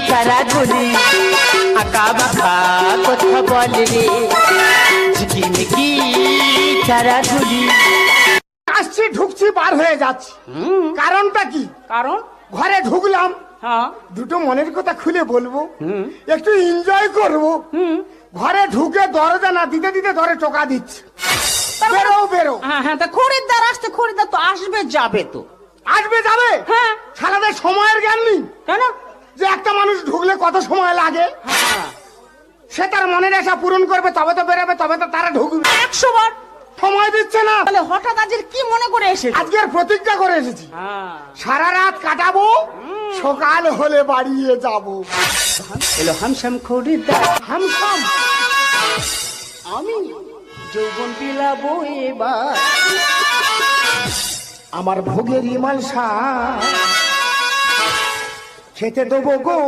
চারাগুলি আঁকা বাঁকা কথা বলে রে ঝিকিমিকি চারাগুলি। আসছি ঢুকছি বার হয়ে যাচ্ছি, কারণটা কি? কারণ ঘরে ঢুকলাম, হ্যাঁ দুটো মনের কথা খুলে বলবো, একটু এনজয় করবো। ঘরে ঢুকে দরজা না দিতে দিতে ধরে টোকা দিচ্ছে, বেরো বেরো। হ্যাঁ হ্যাঁ, তা খরিদ্দার আসতে, খরিদ্দার তো আসবে যাবে তো। আসবে যাবে, হ্যাঁ। সারাদের সময়ের জ্ঞান নেই কেন? যে একটা মানুষ ঢুকলে কত সময় লাগে। হ্যাঁ, সে তার মনের আশা পূরণ করবে, তবে তো বেরোবে, তবে তো তারা ঢুকবে। 100 বার। সময় দিচ্ছে না। তাহলে হঠাৎ আজের কি মনে করে এসেছে? আজকের প্রতিজ্ঞা করে এসেছি, হ্যাঁ, সারা রাত কাটাবো, সকাল হলে বাড়িয়ে যাবো। এলো হামসাম খরিদ্দার, হামসাম আমি যৌবন বিলাবো এবার। আমার ভোগের ইমাল খেতে দেবো গো।